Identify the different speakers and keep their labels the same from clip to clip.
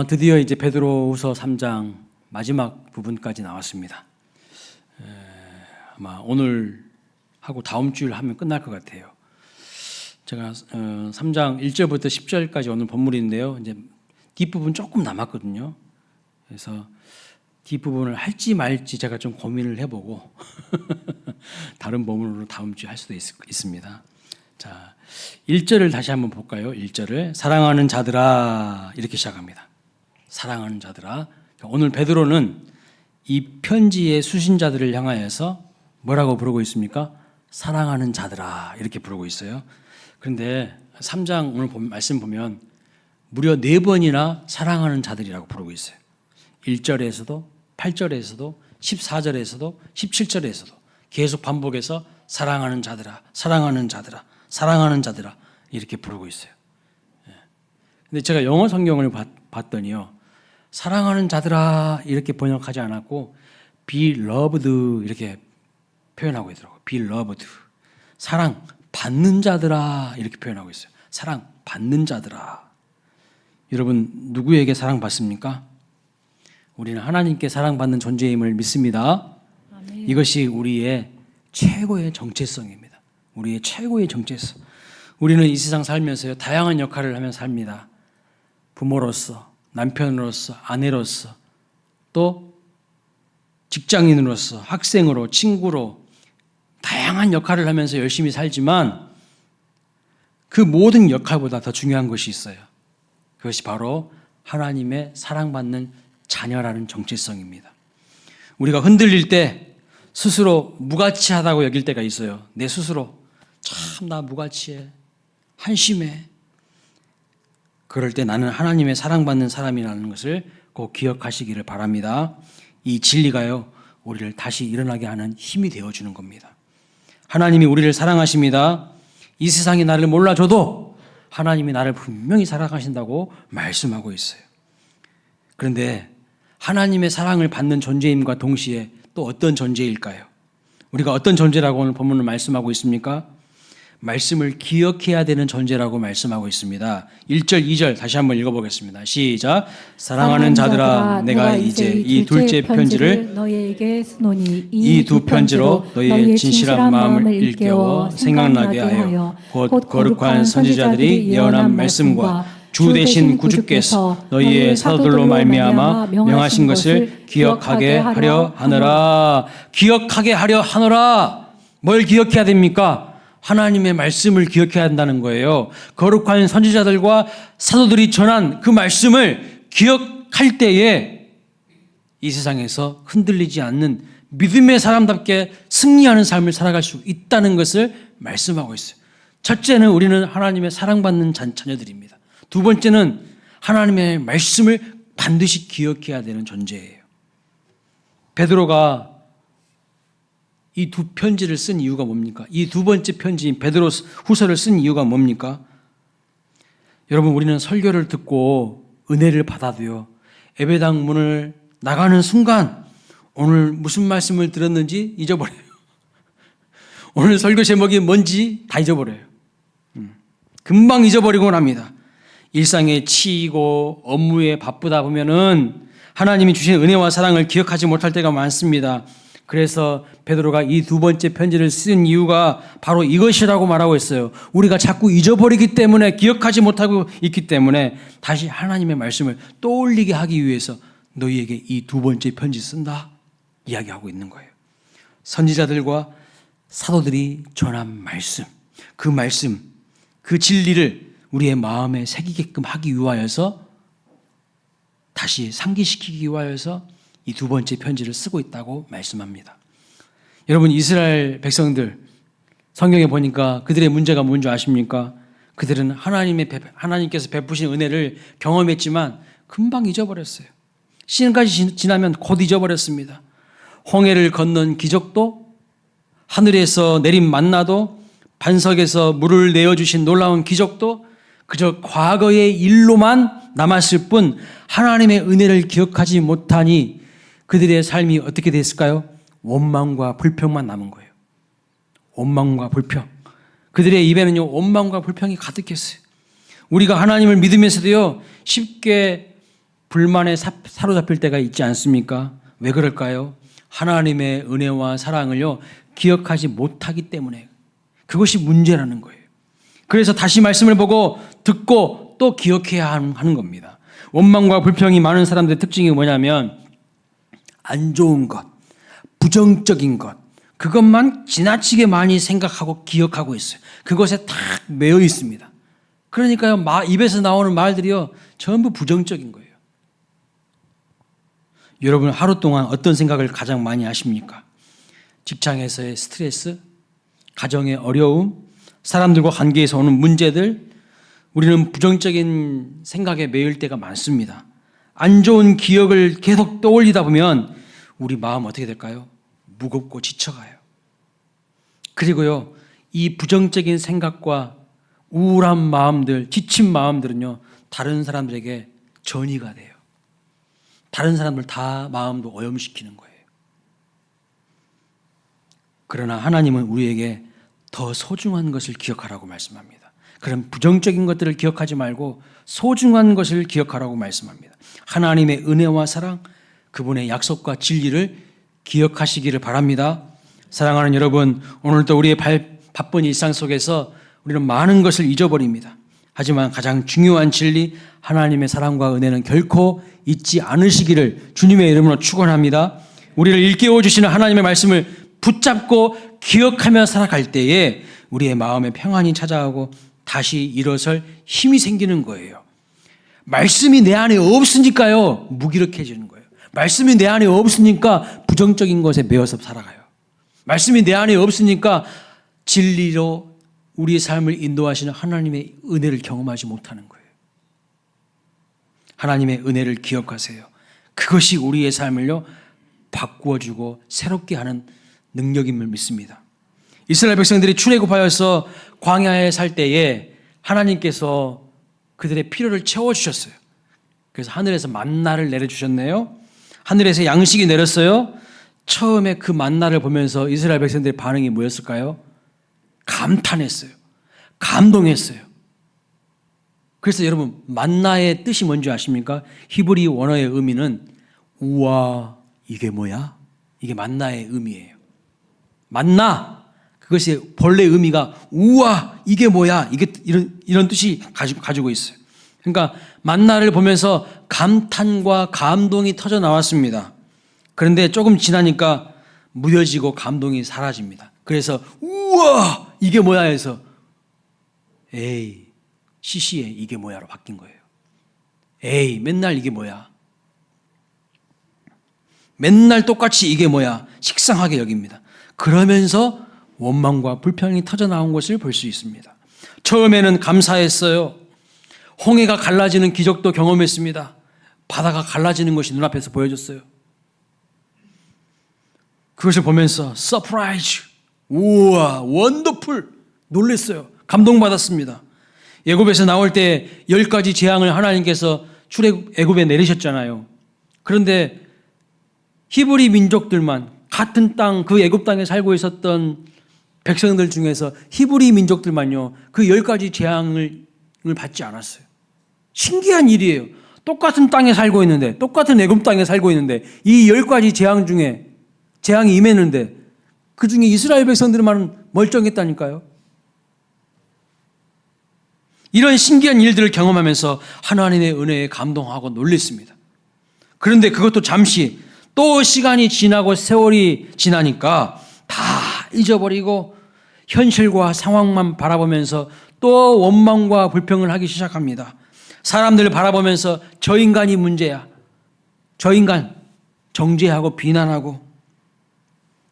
Speaker 1: 드디어 이제 베드로후서 3장 마지막 부분까지 나왔습니다. 아마 오늘 하고 다음 주일 하면 끝날 것 같아요. 제가 3장 1절부터 10절까지 오늘 본문인데요. 이제 뒷부분 조금 남았거든요. 그래서 뒷부분을 할지 말지 제가 좀 고민을 해보고 다른 본문으로 다음 주에 할 수도 있습니다. 자, 1절을 다시 한번 볼까요? 1절을 사랑하는 자들아 이렇게 시작합니다. 사랑하는 자들아. 오늘 베드로는 이 편지의 수신자들을 향하여서 뭐라고 부르고 있습니까? 사랑하는 자들아 이렇게 부르고 있어요. 그런데 3장 오늘 말씀 보면 무려 4번이나 사랑하는 자들이라고 부르고 있어요. 1절에서도 8절에서도 14절에서도 17절에서도 계속 반복해서 사랑하는 자들아, 사랑하는 자들아, 사랑하는 자들아 이렇게 부르고 있어요. 근데 제가 영어 성경을 봤더니요. 사랑하는 자들아 이렇게 번역하지 않았고 be loved 이렇게 표현하고 있더라고요. be loved. 사랑 받는 자들아 이렇게 표현하고 있어요. 사랑 받는 자들아. 여러분 누구에게 사랑받습니까? 우리는 하나님께 사랑받는 존재임을 믿습니다. 아멘. 이것이 우리의 최고의 정체성입니다. 우리의 최고의 정체성. 우리는 이 세상 살면서요 다양한 역할을 하면서 삽니다. 부모로서, 남편으로서, 아내로서, 또 직장인으로서, 학생으로, 친구로 다양한 역할을 하면서 열심히 살지만 그 모든 역할보다 더 중요한 것이 있어요. 그것이 바로 하나님의 사랑받는 자녀라는 정체성입니다. 우리가 흔들릴 때 스스로 무가치하다고 여길 때가 있어요. 내 스스로 참 나 무가치해, 한심해. 그럴 때 나는 하나님의 사랑받는 사람이라는 것을 꼭 기억하시기를 바랍니다. 이 진리가요 우리를 다시 일어나게 하는 힘이 되어주는 겁니다. 하나님이 우리를 사랑하십니다. 이 세상이 나를 몰라줘도 하나님이 나를 분명히 사랑하신다고 말씀하고 있어요. 그런데 하나님의 사랑을 받는 존재임과 동시에 또 어떤 존재일까요? 우리가 어떤 존재라고 오늘 본문을 말씀하고 있습니까? 말씀을 기억해야 되는 존재라고 말씀하고 있습니다. 1절, 2절 다시 한번 읽어보겠습니다. 시작. 사랑하는 자들아 내가 이제 이 둘째 편지를
Speaker 2: 너희에게 쓰노니
Speaker 1: 이 두 편지로 너희의 진실한 마음을 일깨워 생각나게 하여 곧 거룩한 선지자들이 예언한 말씀과 주 대신 구주께서 너희의 사도들로 말미암아 명하신 것을 기억하게 하려 하노라. 기억하게 하려 하노라. 뭘 기억해야 됩니까? 하나님의 말씀을 기억해야 한다는 거예요. 거룩한 선지자들과 사도들이 전한 그 말씀을 기억할 때에 이 세상에서 흔들리지 않는 믿음의 사람답게 승리하는 삶을 살아갈 수 있다는 것을 말씀하고 있어요. 첫째는 우리는 하나님의 사랑받는 자녀들입니다. 두 번째는 하나님의 말씀을 반드시 기억해야 되는 존재예요. 베드로가 이 두 편지를 쓴 이유가 뭡니까? 이 두 번째 편지인 베드로 후서를 쓴 이유가 뭡니까? 여러분 우리는 설교를 듣고 은혜를 받아도요. 예배당 문을 나가는 순간 오늘 무슨 말씀을 들었는지 잊어버려요. 오늘 설교 제목이 뭔지 다 잊어버려요. 금방 잊어버리고 납니다. 일상에 치이고 업무에 바쁘다 보면은 하나님이 주신 은혜와 사랑을 기억하지 못할 때가 많습니다. 그래서 베드로가 이 두 번째 편지를 쓴 이유가 바로 이것이라고 말하고 있어요. 우리가 자꾸 잊어버리기 때문에 기억하지 못하고 있기 때문에 다시 하나님의 말씀을 떠올리게 하기 위해서 너희에게 이 두 번째 편지 쓴다 이야기하고 있는 거예요. 선지자들과 사도들이 전한 말씀, 그 진리를 우리의 마음에 새기게끔 하기 위하여서 다시 상기시키기 위하여서 이 두 번째 편지를 쓰고 있다고 말씀합니다. 여러분 이스라엘 백성들 성경에 보니까 그들의 문제가 뭔지 아십니까? 그들은 하나님께서 베푸신 은혜를 경험했지만 금방 잊어버렸어요. 시간까지 지나면 곧 잊어버렸습니다. 홍해를 건넌 기적도 하늘에서 내린 만나도 반석에서 물을 내어주신 놀라운 기적도 그저 과거의 일로만 남았을 뿐 하나님의 은혜를 기억하지 못하니 그들의 삶이 어떻게 됐을까요? 원망과 불평만 남은 거예요. 원망과 불평. 그들의 입에는요 원망과 불평이 가득했어요. 우리가 하나님을 믿으면서도요 쉽게 불만에 사로잡힐 때가 있지 않습니까? 왜 그럴까요? 하나님의 은혜와 사랑을요, 기억하지 못하기 때문에 그것이 문제라는 거예요. 그래서 다시 말씀을 보고 듣고 또 기억해야 하는 겁니다. 원망과 불평이 많은 사람들의 특징이 뭐냐면 안 좋은 것, 부정적인 것, 그것만 지나치게 많이 생각하고 기억하고 있어요. 그것에 탁 매여 있습니다. 그러니까요, 입에서 나오는 말들이요, 전부 부정적인 거예요. 여러분 하루 동안 어떤 생각을 가장 많이 하십니까? 직장에서의 스트레스, 가정의 어려움, 사람들과 관계에서 오는 문제들, 우리는 부정적인 생각에 매일 때가 많습니다. 안 좋은 기억을 계속 떠올리다 보면 우리 마음 어떻게 될까요? 무겁고 지쳐가요. 그리고요, 이 부정적인 생각과 우울한 마음들, 지친 마음들은요, 다른 사람들에게 전이가 돼요. 다른 사람들 다 마음도 오염시키는 거예요. 그러나 하나님은 우리에게 더 소중한 것을 기억하라고 말씀합니다. 그런 부정적인 것들을 기억하지 말고 소중한 것을 기억하라고 말씀합니다. 하나님의 은혜와 사랑, 그분의 약속과 진리를 기억하시기를 바랍니다. 사랑하는 여러분, 오늘도 우리의 바쁜 일상 속에서 우리는 많은 것을 잊어버립니다. 하지만 가장 중요한 진리, 하나님의 사랑과 은혜는 결코 잊지 않으시기를 주님의 이름으로 축원합니다. 우리를 일깨워 주시는 하나님의 말씀을 붙잡고 기억하며 살아갈 때에 우리의 마음에 평안이 찾아오고 다시 일어설 힘이 생기는 거예요. 말씀이 내 안에 없으니까요, 무기력해지는 거예요. 말씀이 내 안에 없으니까 부정적인 것에 매여서 살아가요. 말씀이 내 안에 없으니까 진리로 우리의 삶을 인도하시는 하나님의 은혜를 경험하지 못하는 거예요. 하나님의 은혜를 기억하세요. 그것이 우리의 삶을요, 바꾸어주고 새롭게 하는 능력임을 믿습니다. 이스라엘 백성들이 출애굽하여서 광야에 살 때에 하나님께서 그들의 필요를 채워주셨어요. 그래서 하늘에서 만나를 내려주셨네요. 하늘에서 양식이 내렸어요. 처음에 그 만나를 보면서 이스라엘 백성들의 반응이 뭐였을까요? 감탄했어요. 감동했어요. 그래서 여러분, 만나의 뜻이 뭔지 아십니까? 히브리 원어의 의미는 우와, 이게 뭐야? 이게 만나의 의미예요. 만나, 그것이 본래 의미가 우와, 이게 뭐야? 이게 이런 뜻이 가지고 있어요. 그러니까 만나를 보면서 감탄과 감동이 터져 나왔습니다. 그런데 조금 지나니까 무뎌지고 감동이 사라집니다. 그래서 우와, 이게 뭐야 해서 에이, 시시해, 이게 뭐야로 바뀐 거예요. 에이, 맨날 이게 뭐야. 맨날 똑같이 이게 뭐야. 식상하게 여깁니다. 그러면서 원망과 불평이 터져 나온 것을 볼 수 있습니다. 처음에는 감사했어요. 홍해가 갈라지는 기적도 경험했습니다. 바다가 갈라지는 것이 눈앞에서 보여졌어요. 그것을 보면서 서프라이즈, 우와, 원더풀, 놀랐어요. 감동받았습니다. 애굽에서 나올 때 10가지 재앙을 하나님께서 애굽에 내리셨잖아요. 그런데 히브리 민족들만, 같은 땅, 그 애굽 땅에 살고 있었던 백성들 중에서 히브리 민족들만요, 그 10가지 재앙을 받지 않았어요. 신기한 일이에요. 똑같은 땅에 살고 있는데, 똑같은 애굽 땅에 살고 있는데, 이 10가지 재앙 중에 재앙이 임했는데 그 중에 이스라엘 백성들만 멀쩡했다니까요. 이런 신기한 일들을 경험하면서 하나님의 은혜에 감동하고 놀랐습니다. 그런데 그것도 잠시, 또 시간이 지나고 세월이 지나니까 다 잊어버리고 현실과 상황만 바라보면서 또 원망과 불평을 하기 시작합니다. 사람들을 바라보면서 저 인간이 문제야, 저 인간 정죄하고 비난하고,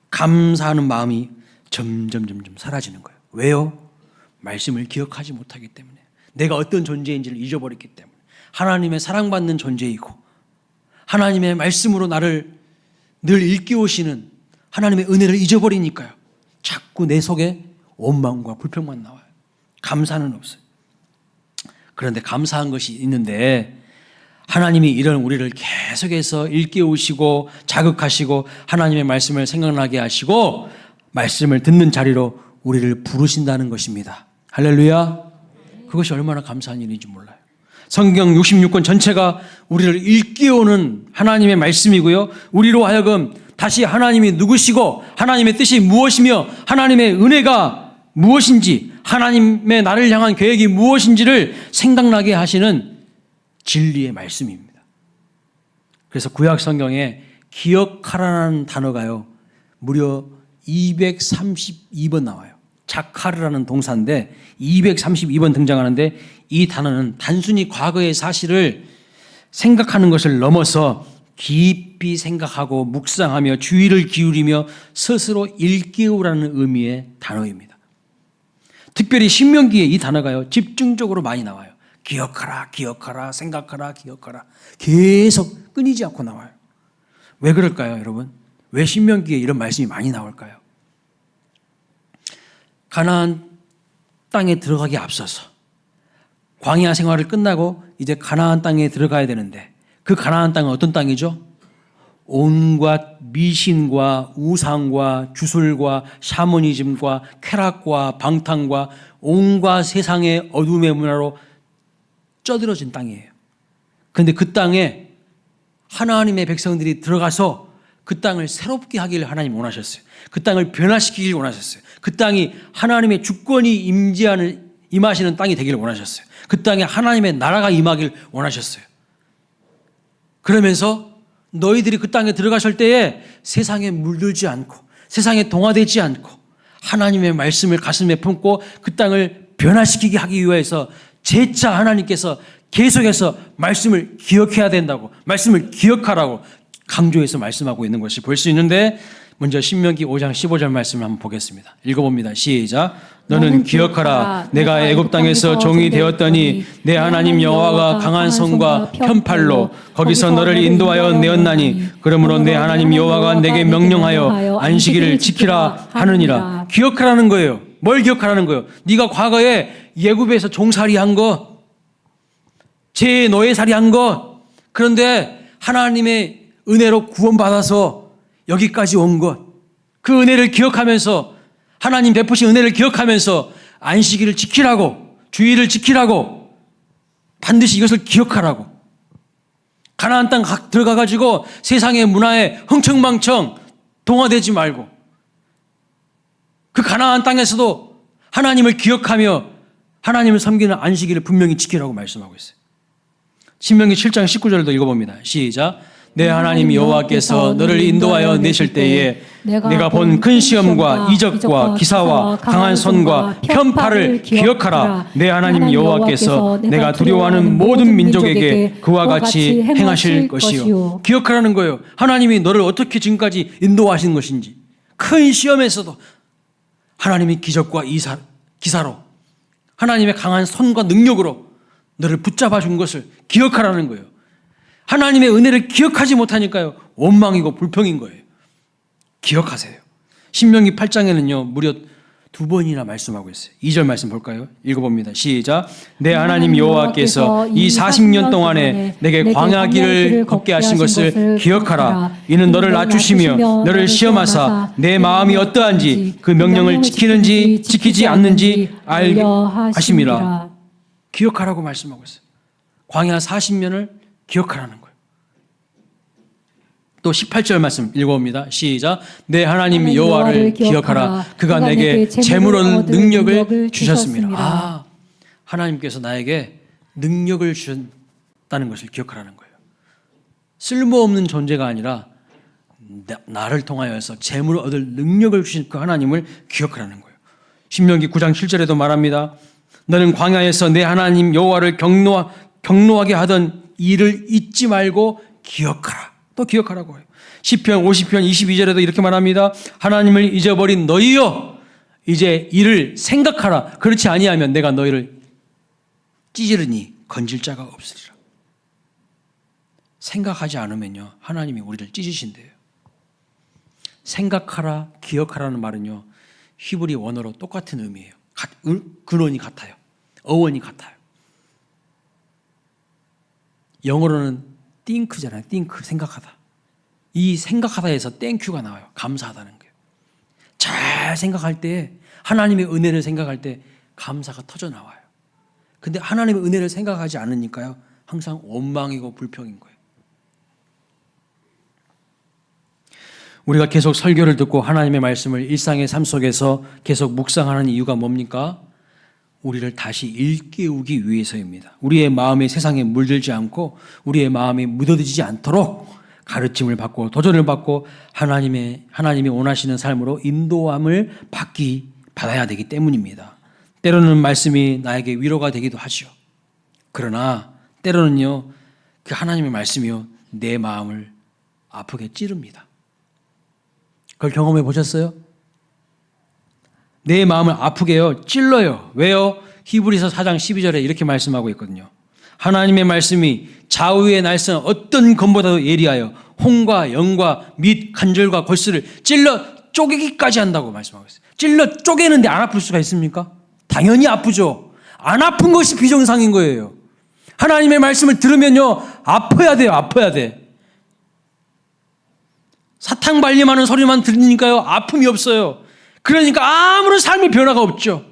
Speaker 1: 감사하는 마음이 점점 사라지는 거예요. 왜요? 말씀을 기억하지 못하기 때문에, 내가 어떤 존재인지를 잊어버렸기 때문에, 하나님의 사랑받는 존재이고 하나님의 말씀으로 나를 늘 일깨우시는 하나님의 은혜를 잊어버리니까요, 자꾸 내 속에 원망과 불평만 나와요. 감사는 없어요. 그런데 감사한 것이 있는데, 하나님이 이런 우리를 계속해서 일깨우시고 자극하시고 하나님의 말씀을 생각나게 하시고 말씀을 듣는 자리로 우리를 부르신다는 것입니다. 할렐루야. 그것이 얼마나 감사한 일인지 몰라요. 성경 66권 전체가 우리를 일깨우는 하나님의 말씀이고요. 우리로 하여금 다시 하나님이 누구시고 하나님의 뜻이 무엇이며 하나님의 은혜가 무엇인지 하나님의 나를 향한 계획이 무엇인지를 생각나게 하시는 진리의 말씀입니다. 그래서 구약 성경에 기억하라는 단어가요, 무려 232번 나와요. 자카르라는 동사인데 232번 등장하는데, 이 단어는 단순히 과거의 사실을 생각하는 것을 넘어서 깊이 생각하고 묵상하며 주의를 기울이며 스스로 일깨우라는 의미의 단어입니다. 특별히 신명기에 이 단어가요, 집중적으로 많이 나와요. 기억하라, 기억하라, 생각하라, 기억하라. 계속 끊이지 않고 나와요. 왜 그럴까요, 여러분? 왜 신명기에 이런 말씀이 많이 나올까요? 가나안 땅에 들어가기 앞서서 광야 생활을 끝나고 이제 가나안 땅에 들어가야 되는데, 그 가나안 땅은 어떤 땅이죠? 온갖 미신과 우상과 주술과 샤머니즘과 쾌락과 방탕과 온갖 세상의 어둠의 문화로 쪄들어진 땅이에요. 그런데 그 땅에 하나님의 백성들이 들어가서 그 땅을 새롭게 하기를 하나님 원하셨어요. 그 땅을 변화시키길 원하셨어요. 그 땅이 하나님의 주권이 임하시는 땅이 되기를 원하셨어요. 그 땅에 하나님의 나라가 임하길 원하셨어요. 그러면서 너희들이 그 땅에 들어가실 때에 세상에 물들지 않고 세상에 동화되지 않고 하나님의 말씀을 가슴에 품고 그 땅을 변화시키게 하기 위해서 재차 하나님께서 계속해서 말씀을 기억해야 된다고, 말씀을 기억하라고 강조해서 말씀하고 있는 것을 볼 수 있는데, 먼저 신명기 5장 15절 말씀을 한번 보겠습니다. 읽어봅니다. 시작. 너는 기억하라. 내가 애굽 땅에서 종이 되었더니 내 하나님 여호와가 강한 손과 편팔로 거기서 너를 인도하여 내었나니, 그러므로 내 하나님 여호와가 내게 명령하여 안식일을 지키라 하느니라. 기억하라는 거예요. 뭘 기억하라는 거예요? 네가 과거에 애굽에서 종살이한 거, 죄의 노예살이한 거, 그런데 하나님의 은혜로 구원받아서 여기까지 온 것, 그 은혜를 기억하면서, 하나님 베푸신 은혜를 기억하면서 안식일을 지키라고, 주일을 지키라고, 반드시 이것을 기억하라고. 가나안 땅 들어가가지고 세상의 문화에 흥청망청 동화되지 말고, 그 가나안 땅에서도 하나님을 기억하며 하나님을 섬기는 안식일을 분명히 지키라고 말씀하고 있어요. 신명기 7장 19절도 읽어봅니다. 시작. 내 하나님 여호와께서 너를 인도하여 내실 때에 내가 본 큰 시험과 이적과 기사와 강한 손과 편팔을 기억하라. 내 하나님 여호와께서 내가 두려워하는 모든 민족에게 그와 같이 행하실 것이요. 기억하라는 거예요. 하나님이 너를 어떻게 지금까지 인도하신 것인지, 큰 시험에서도 하나님이 기적과 기사로 하나님의 강한 손과 능력으로 너를 붙잡아 준 것을 기억하라는 거예요. 하나님의 은혜를 기억하지 못하니까요, 원망이고 불평인 거예요. 기억하세요. 신명기 8장에는요 무려 2번이나 말씀하고 있어요. 2절 말씀 볼까요? 읽어봅니다. 시작. 내 하나님 여호와께서 이 40년 동안에 내게 광야길을 걷게 하신 것을 기억하라. 이는 너를 낮추시며 너를 시험하사 내 마음이 어떠한지 그 명령을 지키는지 지키지 않는지 알게 하심이라. 기억하라고 말씀하고 있어요. 광야 40년을 기억하라는 거예요. 또 18절 말씀 읽어봅니다. 시작. 내 하나님 여호와를 기억하라. 그가 내게 재물로 능력을 주셨습니다. 하나님께서 나에게 능력을 주셨다는 것을 기억하라는 거예요. 쓸모없는 존재가 아니라 나를 통하여서 재물을 얻을 능력을 주신 그 하나님을 기억하라는 거예요. 신명기 9장 7절에도 말합니다. 너는 광야에서 내 하나님 여호와를 경노하게 하던 일을 잊지 말고 기억하라. 또 기억하라고 해요. 시편 50편 22절에도 이렇게 말합니다. 하나님을 잊어버린 너희여, 이제 이를 생각하라. 그렇지 아니하면 내가 너희를 찌르니 건질 자가 없으리라. 생각하지 않으면요 하나님이 우리를 찢으신대요. 생각하라, 기억하라는 말은요 히브리 원어로 똑같은 의미예요. 근원이 같아요. 어원이 같아요. 영어로는 think잖아요. think, 생각하다. 이 생각하다에서 땡큐가 나와요. 감사하다는 거예요. 잘 생각할 때, 하나님의 은혜를 생각할 때 감사가 터져 나와요. 근데 하나님의 은혜를 생각하지 않으니까요. 항상 원망이고 불평인 거예요. 우리가 계속 설교를 듣고 하나님의 말씀을 일상의 삶 속에서 계속 묵상하는 이유가 뭡니까? 우리를 다시 일깨우기 위해서입니다. 우리의 마음이 세상에 물들지 않고 우리의 마음이 묻어지지 않도록 가르침을 받고 도전을 받고 하나님이 원하시는 삶으로 인도함을 받아야 되기 때문입니다. 때로는 말씀이 나에게 위로가 되기도 하죠. 그러나 때로는요, 그 하나님의 말씀이요, 내 마음을 아프게 찌릅니다. 그걸 경험해 보셨어요? 내 마음을 아프게요, 찔러요. 왜요? 히브리서 4장 12절에 이렇게 말씀하고 있거든요. 하나님의 말씀이 좌우의 날선 어떤 검보다도 예리하여 홍과 영과 및 관절과 골수를 찔러 쪼개기까지 한다고 말씀하고 있어요. 찔러 쪼개는데 안 아플 수가 있습니까? 당연히 아프죠. 안 아픈 것이 비정상인 거예요. 하나님의 말씀을 들으면요, 아파야 돼요. 아파야 돼. 사탕 발림하는 소리만 들으니까요, 아픔이 없어요. 그러니까 아무런 삶의 변화가 없죠.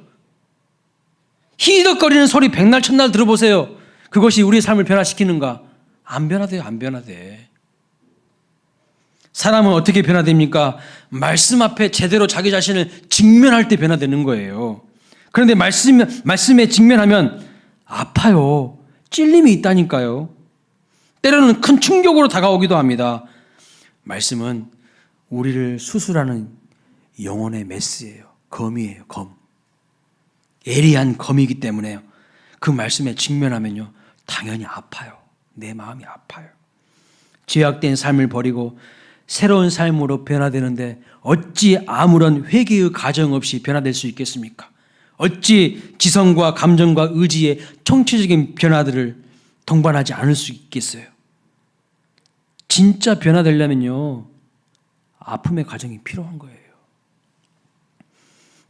Speaker 1: 히덕거리는 소리 백날 첫날 들어보세요. 그것이 우리의 삶을 변화시키는가? 안 변화돼요. 안 변화돼. 사람은 어떻게 변화됩니까? 말씀 앞에 제대로 자기 자신을 직면할 때 변화되는 거예요. 그런데 말씀에 직면하면 아파요. 찔림이 있다니까요. 때로는 큰 충격으로 다가오기도 합니다. 말씀은 우리를 수술하는 영혼의 메스예요. 검이에요. 검. 예리한 검이기 때문에 그 말씀에 직면하면요, 당연히 아파요. 내 마음이 아파요. 죄악된 삶을 버리고 새로운 삶으로 변화되는데 어찌 아무런 회개의 과정 없이 변화될 수 있겠습니까? 어찌 지성과 감정과 의지의 총체적인 변화들을 동반하지 않을 수 있겠어요? 진짜 변화되려면요, 아픔의 과정이 필요한 거예요.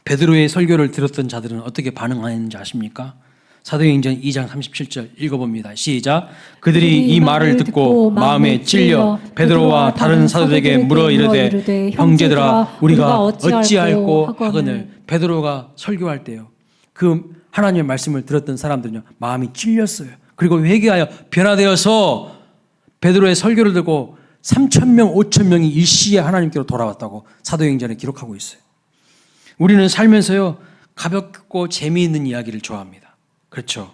Speaker 1: 베드로의 설교를 들었던 자들은 어떻게 반응하는지 아십니까? 사도행전 2장 37절 읽어봅니다. 시작. 그들이 이 말을 듣고 마음에 찔려 베드로와 다른 사도들에게 물어 이르되 형제들아 우리가 어찌할꼬 하거늘. 베드로가 설교할 때요, 그 하나님의 말씀을 들었던 사람들은요, 마음이 찔렸어요. 그리고 회개하여 변화되어서 베드로의 설교를 듣고 3,000명, 5,000명이 일시에 하나님께로 돌아왔다고 사도행전에 기록하고 있어요. 우리는 살면서요, 가볍고 재미있는 이야기를 좋아합니다. 그렇죠.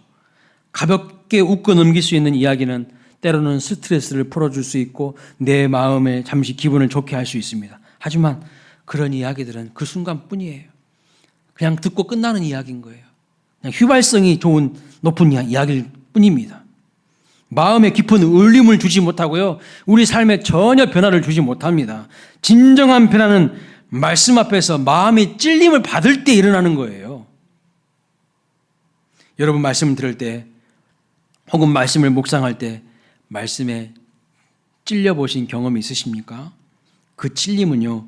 Speaker 1: 가볍게 웃고 넘길 수 있는 이야기는 때로는 스트레스를 풀어줄 수 있고 내 마음에 잠시 기분을 좋게 할 수 있습니다. 하지만 그런 이야기들은 그 순간뿐이에요. 그냥 듣고 끝나는 이야기인 거예요. 그냥 휘발성이 높은 이야기일 뿐입니다. 마음에 깊은 울림을 주지 못하고요, 우리 삶에 전혀 변화를 주지 못합니다. 진정한 변화는 말씀 앞에서 마음이 찔림을 받을 때 일어나는 거예요. 여러분 말씀을 들을 때 혹은 말씀을 묵상할 때 말씀에 찔려보신 경험이 있으십니까? 그 찔림은요,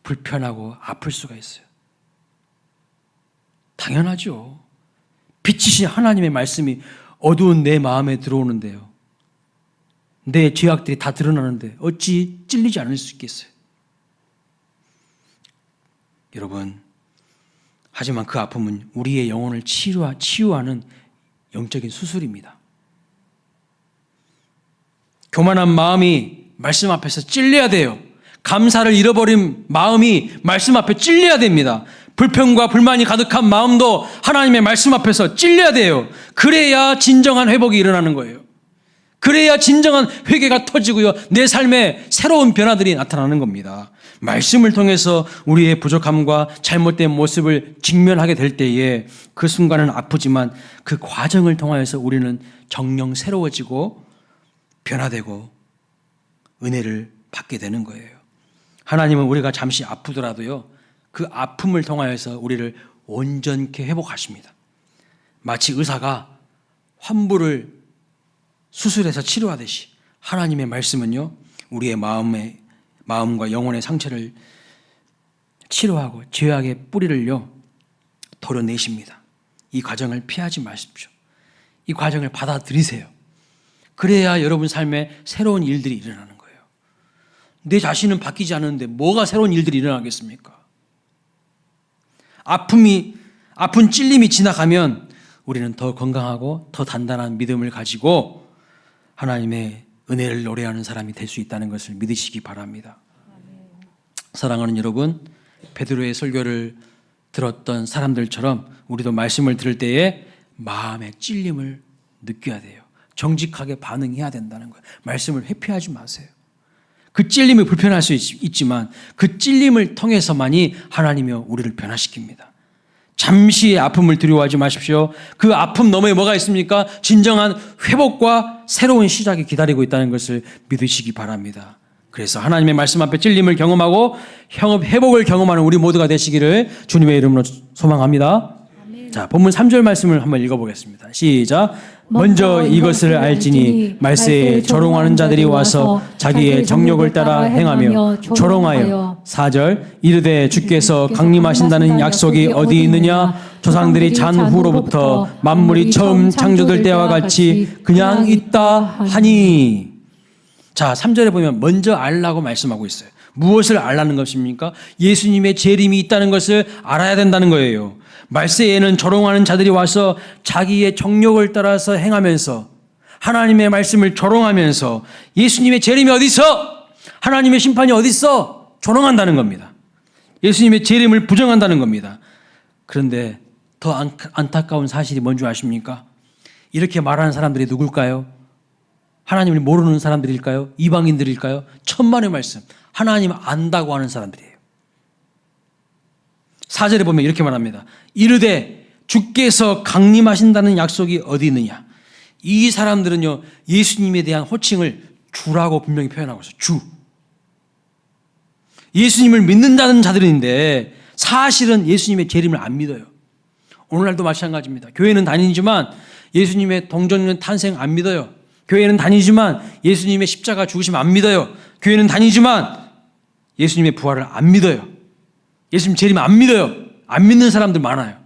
Speaker 1: 불편하고 아플 수가 있어요. 당연하죠. 빛이신 하나님의 말씀이 어두운 내 마음에 들어오는데요, 내 죄악들이 다 드러나는데 어찌 찔리지 않을 수 있겠어요? 여러분, 하지만 그 아픔은 우리의 영혼을 치유하는 영적인 수술입니다. 교만한 마음이 말씀 앞에서 찔려야 돼요. 감사를 잃어버린 마음이 말씀 앞에 찔려야 됩니다. 불평과 불만이 가득한 마음도 하나님의 말씀 앞에서 찔려야 돼요. 그래야 진정한 회복이 일어나는 거예요. 그래야 진정한 회개가 터지고요, 내 삶에 새로운 변화들이 나타나는 겁니다. 말씀을 통해서 우리의 부족함과 잘못된 모습을 직면하게 될 때에 그 순간은 아프지만 그 과정을 통하여서 우리는 정령 새로워지고 변화되고 은혜를 받게 되는 거예요. 하나님은 우리가 잠시 아프더라도요, 그 아픔을 통하여서 우리를 온전케 회복하십니다. 마치 의사가 환부를 수술해서 치료하듯이 하나님의 말씀은요, 우리의 마음과 영혼의 상처를 치료하고 죄악의 뿌리를요, 도려내십니다. 이 과정을 피하지 마십시오. 이 과정을 받아들이세요. 그래야 여러분 삶에 새로운 일들이 일어나는 거예요. 내 자신은 바뀌지 않는데 뭐가 새로운 일들이 일어나겠습니까? 아픈 찔림이 지나가면 우리는 더 건강하고 더 단단한 믿음을 가지고 하나님의 은혜를 노래하는 사람이 될 수 있다는 것을 믿으시기 바랍니다. 사랑하는 여러분, 베드로의 설교를 들었던 사람들처럼 우리도 말씀을 들을 때에 마음의 찔림을 느껴야 돼요. 정직하게 반응해야 된다는 거예요. 말씀을 회피하지 마세요. 그 찔림이 불편할 수 있지만 그 찔림을 통해서만이 하나님이 우리를 변화시킵니다. 잠시의 아픔을 두려워하지 마십시오. 그 아픔 너머에 뭐가 있습니까? 진정한 회복과 새로운 시작이 기다리고 있다는 것을 믿으시기 바랍니다. 그래서 하나님의 말씀 앞에 찔림을 경험하고 회복을 경험하는 우리 모두가 되시기를 주님의 이름으로 소망합니다. 아멘. 자, 본문 3절 말씀을 한번 읽어보겠습니다. 시작. 먼저 이것을 알지니 말세에 조롱하는 자들이 와서 자기의 정욕을 따라 행하며 조롱하여 4절 이르되 주께서 강림하신다는 약속이 어디 있느냐 조상들이 잔 후로부터 만물이 처음 창조될 때와 같이 그냥 있다 하니. 자, 3절에 보면 먼저 알라고 말씀하고 있어요. 무엇을 알라는 것입니까? 예수님의 재림이 있다는 것을 알아야 된다는 거예요. 말세에는 조롱하는 자들이 와서 자기의 정욕을 따라서 행하면서 하나님의 말씀을 조롱하면서 예수님의 재림이 어디 있어? 하나님의 심판이 어디 있어? 조롱한다는 겁니다. 예수님의 재림을 부정한다는 겁니다. 그런데 더 안타까운 사실이 뭔지 아십니까? 이렇게 말하는 사람들이 누굴까요? 하나님을 모르는 사람들일까요? 이방인들일까요? 천만의 말씀. 하나님 안다고 하는 사람들이에요. 4절에 보면 이렇게 말합니다. 이르되 주께서 강림하신다는 약속이 어디 있느냐. 이 사람들은요, 예수님에 대한 호칭을 주라고 분명히 표현하고 있어요. 주. 예수님을 믿는다는 자들인데 사실은 예수님의 재림을 안 믿어요. 오늘날도 마찬가지입니다. 교회는 다니지만 예수님의 동정년 탄생 안 믿어요. 교회는 다니지만 예수님의 십자가 죽으심 안 믿어요. 교회는 다니지만 예수님의 부활을 안 믿어요. 예수님 재림 안 믿어요. 안 믿는 사람들 많아요.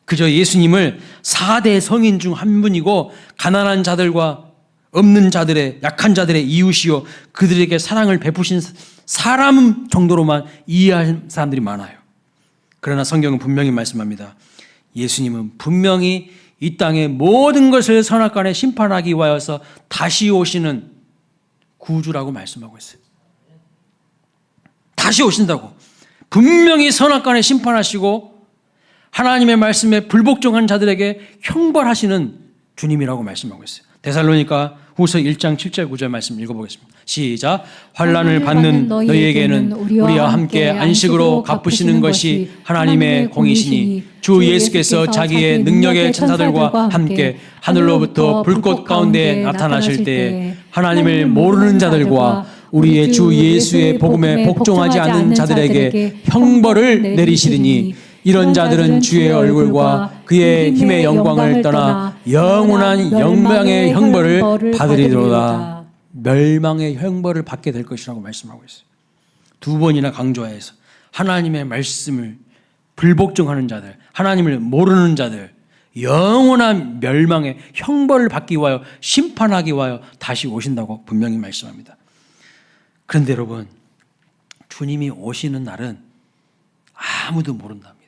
Speaker 1: 그저 예수님을 4대 성인 중 한 분이고 가난한 자들과 없는 자들의 약한 자들의 이웃이요 그들에게 사랑을 베푸신 사람 정도로만 이해하는 사람들이 많아요. 그러나 성경은 분명히 말씀합니다. 예수님은 분명히 이 땅의 모든 것을 선악간에 심판하기 위하여서 다시 오시는 구주라고 말씀하고 있어요. 다시 오신다고. 분명히 선악간에 심판하시고 하나님의 말씀에 불복종한 자들에게 형벌하시는 주님이라고 말씀하고 있어요. 데살로니가 후서 1장 7절 9절 말씀 읽어보겠습니다. 시작. 환난을 받는 너희에게는 우리와 함께 안식으로 갚으시는 것이 하나님의 공이시니 주 예수께서 자기의 능력의 천사들과 함께 하늘로부터 불꽃 가운데 나타나실 때에 하나님을 모르는 자들과 우리의 주 예수의 복음에 복종하지 않는 자들에게 형벌을 내리시리니 이런 자들은 주의 얼굴과 그의 힘의 영광을 떠나 영원한 영광의 형벌을 받으리로다. 멸망의 형벌을 받게 될 것이라고 말씀하고 있어요. 두 번이나 강조해서 하나님의 말씀을 불복종하는 자들, 하나님을 모르는 자들, 영원한 멸망의 형벌을 받기 위하여 심판하기 위하여 다시 오신다고 분명히 말씀합니다. 그런데 여러분, 주님이 오시는 날은 아무도 모른답니다.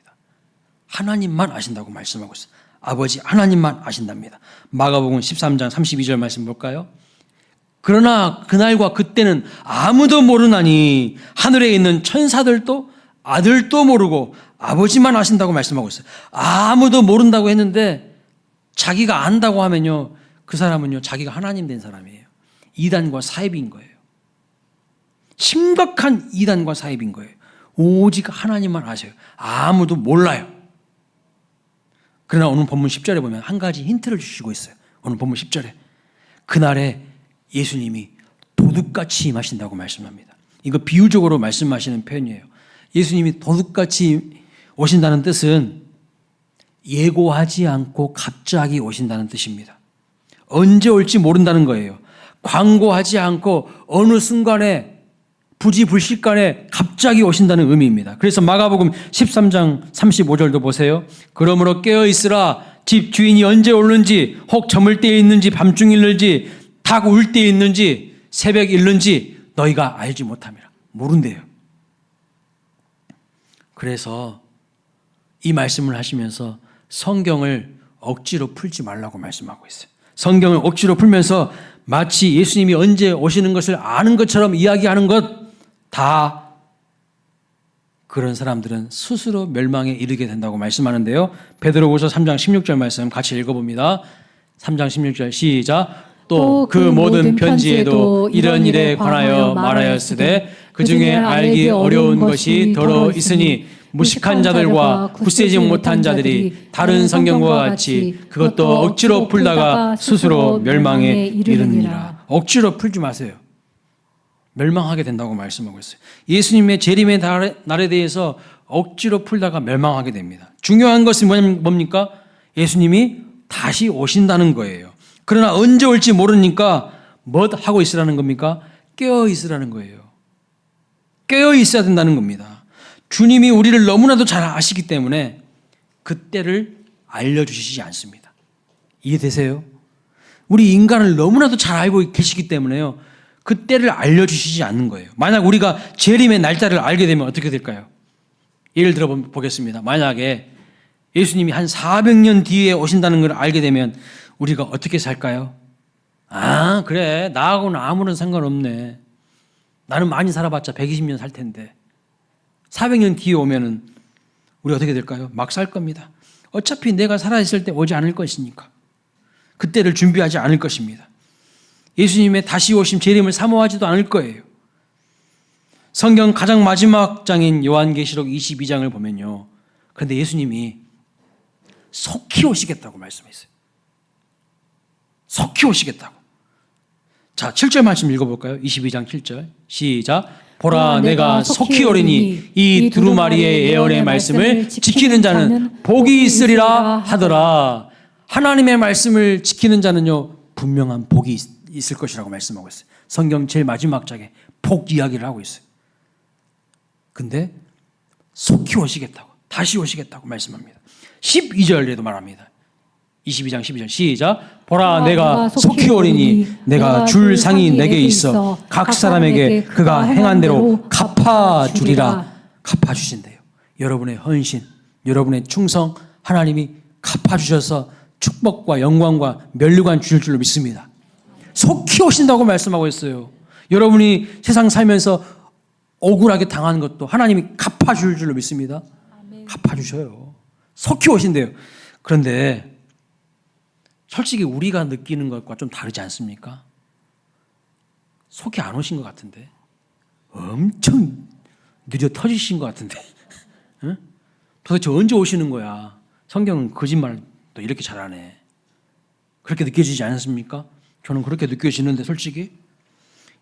Speaker 1: 하나님만 아신다고 말씀하고 있어요. 아버지 하나님만 아신답니다. 마가복음 13장 32절 말씀 볼까요? 그러나 그날과 그때는 아무도 모르나니 하늘에 있는 천사들도 아들도 모르고 아버지만 아신다고 말씀하고 있어요. 아무도 모른다고 했는데 자기가 안다고 하면요, 그 사람은요 자기가 하나님 된 사람이에요. 이단과 사입인 거예요. 심각한 이단과 사입인 거예요. 오직 하나님만 아셔요. 아무도 몰라요. 그러나 오늘 본문 10절에 보면 한 가지 힌트를 주시고 있어요. 오늘 본문 10절에 그날에 예수님이 도둑같이 임하신다고 말씀합니다. 이거 비유적으로 말씀하시는 표현이에요. 예수님이 도둑같이 오신다는 뜻은 예고하지 않고 갑자기 오신다는 뜻입니다. 언제 올지 모른다는 거예요. 광고하지 않고 어느 순간에 부지불식간에 갑자기 오신다는 의미입니다. 그래서 마가복음 13장 35절도 보세요. 그러므로 깨어있으라. 집 주인이 언제 오는지, 혹 저물 때에 있는지 밤중에 있는지 닭 울 때에 있는지 새벽에 있는지 너희가 알지 못함이라. 모른대요. 그래서 이 말씀을 하시면서 성경을 억지로 풀지 말라고 말씀하고 있어요. 성경을 억지로 풀면서 마치 예수님이 언제 오시는 것을 아는 것처럼 이야기하는 것, 다 그런 사람들은 스스로 멸망에 이르게 된다고 말씀하는데요. 베드로후서 3장 16절 말씀 같이 읽어봅니다. 3장 16절 시작. 또 그 모든 편지에도 이런 일에 관하여 말하였으되 그 중에 알기 어려운 것이 더러 있으니 무식한 자들과 굳세지 못한 자들이 다른 성경과 같이 그것도 억지로 풀다가 스스로 멸망에 이르느니라. 억지로 풀지 마세요. 멸망하게 된다고 말씀하고 있어요. 예수님의 재림의 날에 대해서 억지로 풀다가 멸망하게 됩니다. 중요한 것은 뭡니까? 예수님이 다시 오신다는 거예요. 그러나 언제 올지 모르니까 뭐 하고 있으라는 겁니까? 깨어 있으라는 거예요. 깨어 있어야 된다는 겁니다. 주님이 우리를 너무나도 잘 아시기 때문에 그때를 알려주시지 않습니다. 이해되세요? 우리 인간을 너무나도 잘 알고 계시기 때문에요. 그때를 알려주시지 않는 거예요. 만약 우리가 재림의 날짜를 알게 되면 어떻게 될까요? 예를 들어 보겠습니다. 만약에 예수님이 한 400년 뒤에 오신다는 걸 알게 되면 우리가 어떻게 살까요? 아, 그래. 나하고는 아무런 상관없네. 나는 많이 살아봤자 120년 살 텐데. 400년 뒤에 오면은 우리 어떻게 될까요? 막 살 겁니다. 어차피 내가 살아있을 때 오지 않을 것이니까. 그때를 준비하지 않을 것입니다. 예수님의 다시 오심 재림을 사모하지도 않을 거예요. 성경 가장 마지막 장인 요한계시록 22장을 보면요. 그런데 예수님이 속히 오시겠다고 말씀했어요. 속히 오시겠다고. 자, 7절 말씀 읽어볼까요? 22장 7절 시작. 보라 내가 속히 오리니 이 두루마리의 예언의 말씀을 지키는 자는 복이 있으리라 하더라. 하나님의 말씀을 지키는 자는요 분명한 복이 있을 것이라고 말씀하고 있어요. 성경 제일 마지막 장에 복 이야기를 하고 있어요. 근데 속히 오시겠다고, 다시 오시겠다고 말씀합니다. 12절에도 말합니다. 22장 12절 시작. 보라 내가 속히 오리니 내가 줄 상이 내게 있어 각 사람에게 그가 행한 대로 갚아주리라. 갚아주신대요. 여러분의 헌신, 여러분의 충성 하나님이 갚아주셔서 축복과 영광과 면류관 주실 줄로 믿습니다. 속히 오신다고 말씀하고 있어요. 여러분이 세상 살면서 억울하게 당한 것도 하나님이 갚아줄 줄로 믿습니다. 갚아주셔요. 속히 오신대요. 그런데 솔직히 우리가 느끼는 것과 좀 다르지 않습니까? 속히 안 오신 것 같은데 엄청 느려 터지신 것 같은데 응? 도대체 언제 오시는 거야? 성경은 거짓말도 이렇게 잘하네. 그렇게 느껴지지 않습니까? 저는 그렇게 느껴지는데 솔직히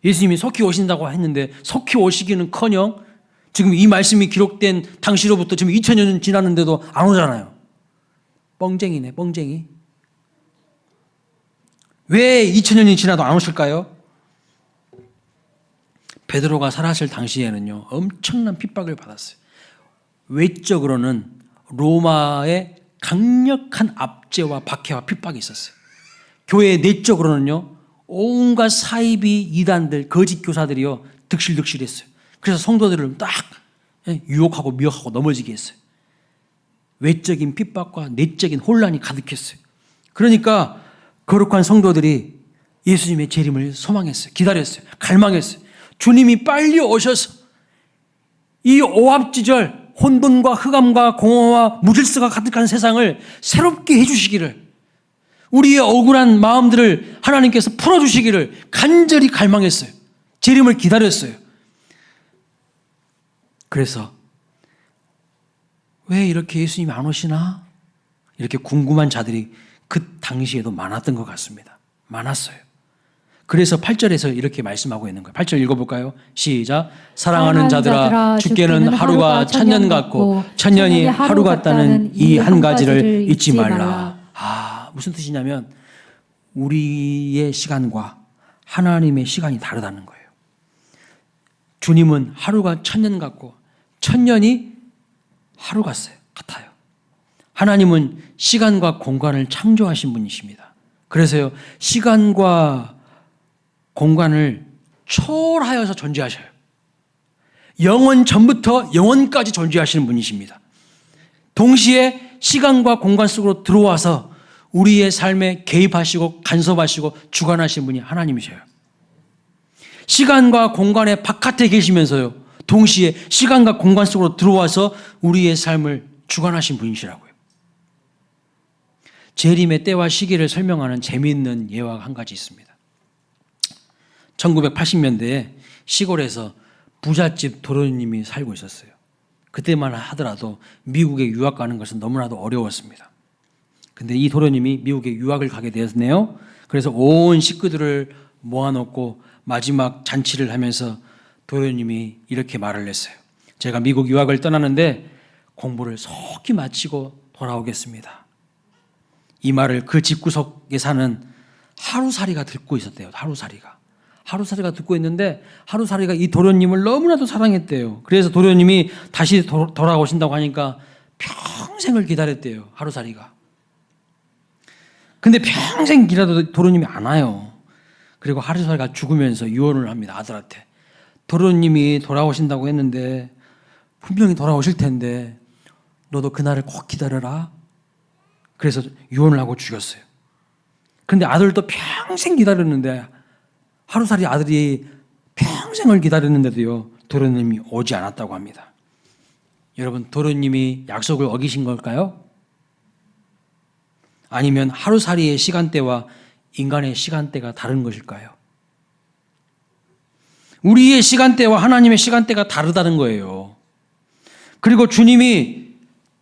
Speaker 1: 예수님이 속히 오신다고 했는데 속히 오시기는커녕 지금 이 말씀이 기록된 당시로부터 지금 2000년 지났는데도 안 오잖아요. 뻥쟁이네, 뻥쟁이. 왜 2000년이 지나도 안 오실까요? 베드로가 살았을 당시에는요 엄청난 핍박을 받았어요. 외적으로는 로마의 강력한 압제와 박해와 핍박이 있었어요. 교회 내적으로는요 온갖 사이비 이단들 거짓 교사들이요 득실득실했어요. 그래서 성도들을 딱 유혹하고 미혹하고 넘어지게 했어요. 외적인 핍박과 내적인 혼란이 가득했어요. 그러니까 거룩한 성도들이 예수님의 재림을 소망했어요. 기다렸어요. 갈망했어요. 주님이 빨리 오셔서 이 오합지절 혼돈과 흑암과 공허와 무질서가 가득한 세상을 새롭게 해주시기를, 우리의 억울한 마음들을 하나님께서 풀어주시기를 간절히 갈망했어요. 재림을 기다렸어요. 그래서 왜 이렇게 예수님이 안 오시나? 이렇게 궁금한 자들이 그 당시에도 많았던 것 같습니다. 많았어요. 그래서 8절에서 이렇게 말씀하고 있는 거예요. 8절 읽어볼까요? 시작. 사랑하는 자들아 주께는 하루가 천년 같고 천년이 하루 같다는 이 한 가지를 잊지 말라. 무슨 뜻이냐면 우리의 시간과 하나님의 시간이 다르다는 거예요. 주님은 하루가 천년 같고 천년이 하루 같아요. 하나님은 시간과 공간을 창조하신 분이십니다. 그래서요 시간과 공간을 초월하여서 존재하셔요. 영원 전부터 영원까지 존재하시는 분이십니다. 동시에 시간과 공간 속으로 들어와서 우리의 삶에 개입하시고 간섭하시고 주관하신 분이 하나님이셔요. 시간과 공간의 바깥에 계시면서요, 동시에 시간과 공간 속으로 들어와서 우리의 삶을 주관하신 분이시라고요. 재림의 때와 시기를 설명하는 재미있는 예화가 한 가지 있습니다. 1980년대에 시골에서 부잣집 도련님이 살고 있었어요. 그때만 하더라도 미국에 유학 가는 것은 너무나도 어려웠습니다. 근데 이 도련님이 미국에 유학을 가게 되었네요. 그래서 온 식구들을 모아놓고 마지막 잔치를 하면서 도련님이 이렇게 말을 했어요. 제가 미국 유학을 떠나는데 공부를 속히 마치고 돌아오겠습니다. 이 말을 그 집구석에 사는 하루살이가 듣고 있었대요. 하루살이가 듣고 있는데 하루살이가 이 도련님을 너무나도 사랑했대요. 그래서 도련님이 다시 돌아오신다고 하니까 평생을 기다렸대요. 하루살이가. 근데 평생 기다려도 도련님이 안 와요. 그리고 하루살이가 죽으면서 유언을 합니다. 아들한테. 도련님이 돌아오신다고 했는데 분명히 돌아오실 텐데 너도 그날을 꼭 기다려라. 그래서 유언을 하고 죽였어요. 그런데 아들도 평생 기다렸는데 하루살이 아들이 평생을 기다렸는데도요, 도련님이 오지 않았다고 합니다. 여러분, 도련님이 약속을 어기신 걸까요? 아니면 하루살이의 시간대와 인간의 시간대가 다른 것일까요? 우리의 시간대와 하나님의 시간대가 다르다는 거예요. 그리고 주님이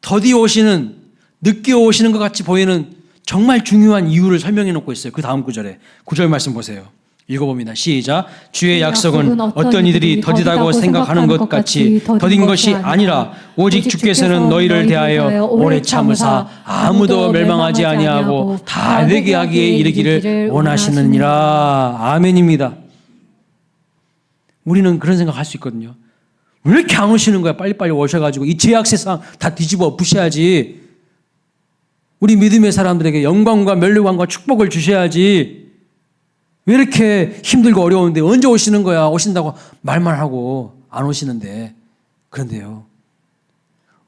Speaker 1: 더디 오시는, 늦게 오시는 것 같이 보이는 정말 중요한 이유를 설명해 놓고 있어요. 그 다음 구절에. 9절 말씀 보세요. 읽어봅니다. 시작. 주의 약속은 어떤 이들이 더디다고 생각하는 것 같이 더딘 것이 아니라 오직 주께서는 너희를 대하여 오래 참으사 아무도 멸망하지 아니하고 다 회개하기에 이르기를 원하시느니라. 아멘입니다. 우리는 그런 생각할 수 있거든요. 왜 이렇게 안 오시는 거야? 빨리빨리 오셔가지고 이 죄악 세상 다 뒤집어 부셔야지. 우리 믿음의 사람들에게 영광과 면류관과 축복을 주셔야지. 왜 이렇게 힘들고 어려운데 언제 오시는 거야? 오신다고 말만 하고 안 오시는데. 그런데요,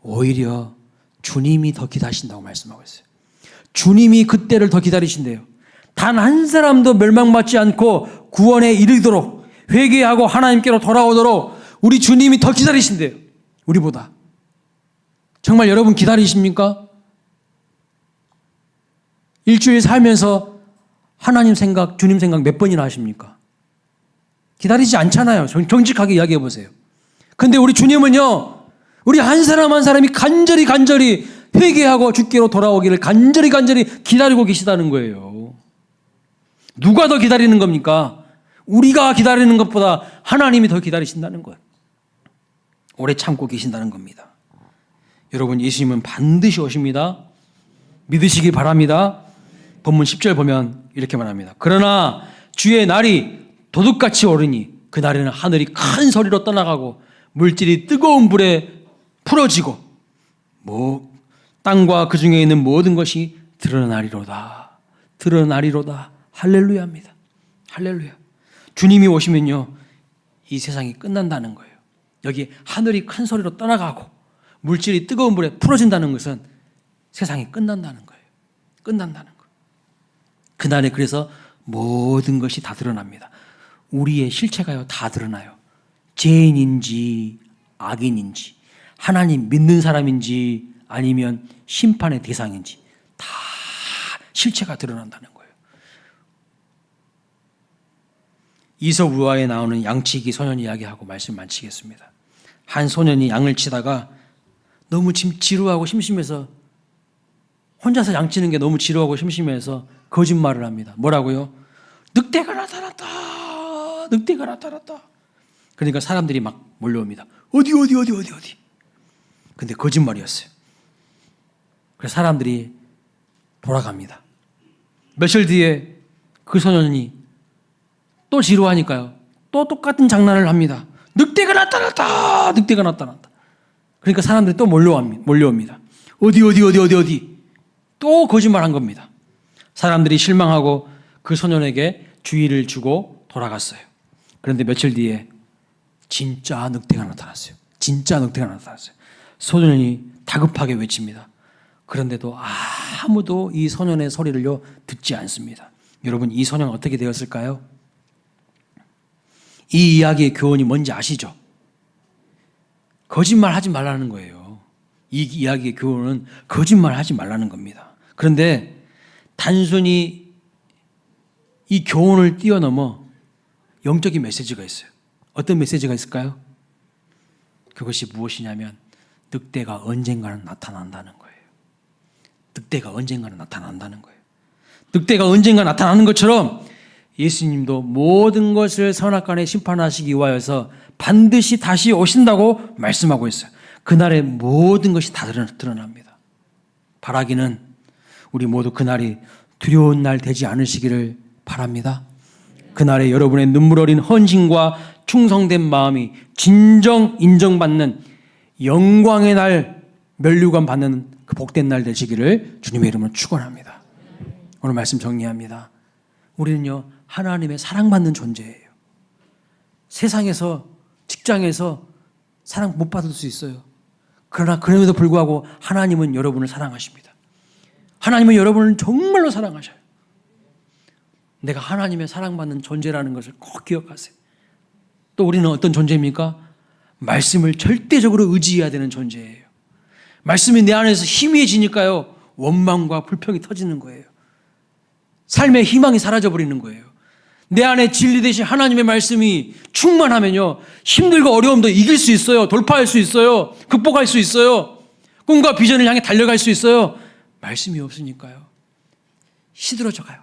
Speaker 1: 오히려 주님이 더 기다리신다고 말씀하고 있어요. 주님이 그때를 더 기다리신대요. 단 한 사람도 멸망받지 않고 구원에 이르도록 회개하고 하나님께로 돌아오도록 우리 주님이 더 기다리신대요. 우리보다. 정말 여러분 기다리십니까? 일주일 살면서 하나님 생각, 주님 생각 몇 번이나 하십니까? 기다리지 않잖아요. 정직하게 이야기해 보세요. 근데 우리 주님은요, 우리 한 사람 한 사람이 간절히 회개하고 주께로 돌아오기를 간절히 기다리고 계시다는 거예요. 누가 더 기다리는 겁니까? 우리가 기다리는 것보다 하나님이 더 기다리신다는 거예요. 오래 참고 계신다는 겁니다. 여러분, 예수님은 반드시 오십니다. 믿으시기 바랍니다. 본문 10절 보면 이렇게 말합니다. 그러나 주의 날이 도둑같이 오르니 그 날에는 하늘이 큰 소리로 떠나가고 물질이 뜨거운 불에 풀어지고 땅과 그 중에 있는 모든 것이 드러나리로다. 할렐루야입니다. 할렐루야. 주님이 오시면요, 이 세상이 끝난다는 거예요. 여기 하늘이 큰 소리로 떠나가고 물질이 뜨거운 불에 풀어진다는 것은 세상이 끝난다는 거예요. 그날에 그래서 모든 것이 다 드러납니다. 우리의 실체가요, 다 드러나요. 죄인인지 악인인지, 하나님 믿는 사람인지 아니면 심판의 대상인지 다 실체가 드러난다는 거예요. 이솝 우화에 나오는 양치기 소년 이야기하고 말씀 마치겠습니다. 한 소년이 양을 치다가 너무 지루하고 심심해서, 혼자서 양치는 게 너무 지루하고 심심해서 거짓말을 합니다. 뭐라고요? 늑대가 나타났다. 그러니까 사람들이 막 몰려옵니다. 어디. 근데 거짓말이었어요. 그래서 사람들이 돌아갑니다. 며칠 뒤에 그 소년이 또 지루하니까요, 또 똑같은 장난을 합니다. 늑대가 나타났다. 그러니까 사람들이 또 몰려옵니다. 어디. 또 거짓말한 겁니다. 사람들이 실망하고 그 소년에게 주의를 주고 돌아갔어요. 그런데 며칠 뒤에 진짜 늑대가 나타났어요. 소년이 다급하게 외칩니다. 그런데도 아무도 이 소년의 소리를요 듣지 않습니다. 여러분, 이 소년은 어떻게 되었을까요? 이 이야기의 교훈이 뭔지 아시죠? 거짓말하지 말라는 거예요. 이 이야기의 교훈은 거짓말하지 말라는 겁니다. 그런데 단순히 이 교훈을 뛰어넘어 영적인 메시지가 있어요. 어떤 메시지가 있을까요? 그것이 무엇이냐면 늑대가 언젠가는 나타난다는 거예요. 늑대가 언젠가는 나타난다는 거예요. 늑대가 언젠가 나타나는 것처럼 예수님도 모든 것을 선악간에 심판하시기 위하여서 반드시 다시 오신다고 말씀하고 있어요. 그날에 모든 것이 다 드러납니다. 바라기는 우리 모두 그날이 두려운 날 되지 않으시기를 바랍니다. 그날에 여러분의 눈물 어린 헌신과 충성된 마음이 진정 인정받는 영광의 날, 면류관 받는 그 복된 날 되시기를 주님의 이름으로 축원합니다. 오늘 말씀 정리합니다. 우리는요 하나님의 사랑받는 존재예요. 세상에서, 직장에서 사랑 못 받을 수 있어요. 그러나 그럼에도 불구하고 하나님은 여러분을 사랑하십니다. 하나님은 여러분을 정말로 사랑하셔요. 내가 하나님의 사랑받는 존재라는 것을 꼭 기억하세요. 또 우리는 어떤 존재입니까? 말씀을 절대적으로 의지해야 되는 존재예요. 말씀이 내 안에서 희미해지니까요 원망과 불평이 터지는 거예요. 삶의 희망이 사라져버리는 거예요. 내 안에 진리 되신 하나님의 말씀이 충만하면요 힘들고 어려움도 이길 수 있어요. 돌파할 수 있어요. 극복할 수 있어요. 꿈과 비전을 향해 달려갈 수 있어요. 말씀이 없으니까요 시들어져 가요.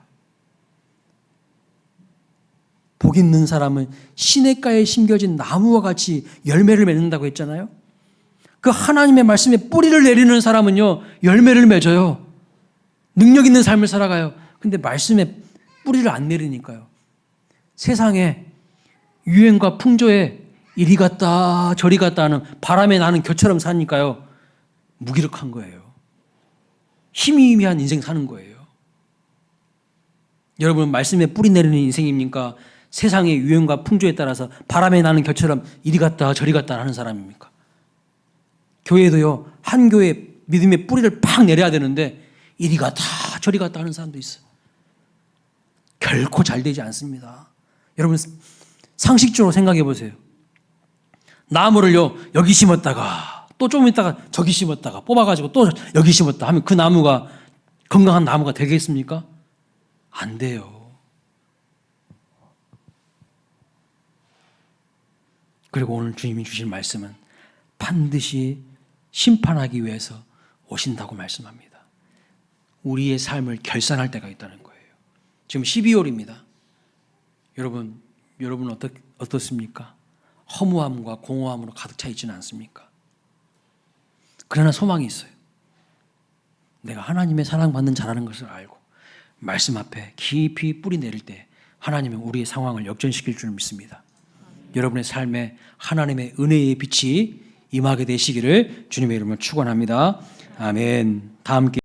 Speaker 1: 복 있는 사람은 시냇가에 심겨진 나무와 같이 열매를 맺는다고 했잖아요. 그 하나님의 말씀에 뿌리를 내리는 사람은요 열매를 맺어요. 능력 있는 삶을 살아가요. 근데 말씀에 뿌리를 안 내리니까요 세상에 유행과 풍조에 이리 갔다 저리 갔다 하는 바람에 나는 겨처럼 사니까요 무기력한 거예요. 희미한 인생 사는 거예요. 여러분, 말씀에 뿌리 내리는 인생입니까? 세상의 유행과 풍조에 따라서 바람에 나는 겨처럼 이리 갔다 저리 갔다 하는 사람입니까? 교회도요 한 교회 믿음의 뿌리를 팍 내려야 되는데 이리 갔다 저리 갔다 하는 사람도 있어요. 결코 잘 되지 않습니다. 여러분, 상식적으로 생각해 보세요. 나무를요 여기 심었다가 또 좀 있다가 저기 심었다가 뽑아가지고 또 여기 심었다 하면 그 나무가 건강한 나무가 되겠습니까? 안 돼요. 그리고 오늘 주님이 주신 말씀은 반드시 심판하기 위해서 오신다고 말씀합니다. 우리의 삶을 결산할 때가 있다는 거예요. 지금 12월입니다. 여러분 어떻습니까? 허무함과 공허함으로 가득 차 있지는 않습니까? 그러나 소망이 있어요. 내가 하나님의 사랑받는 자라는 것을 알고 말씀 앞에 깊이 뿌리 내릴 때 하나님은 우리의 상황을 역전시킬 줄 믿습니다. 여러분의 삶에 하나님의 은혜의 빛이 임하게 되시기를 주님의 이름으로 축원합니다. 아멘. 다 함께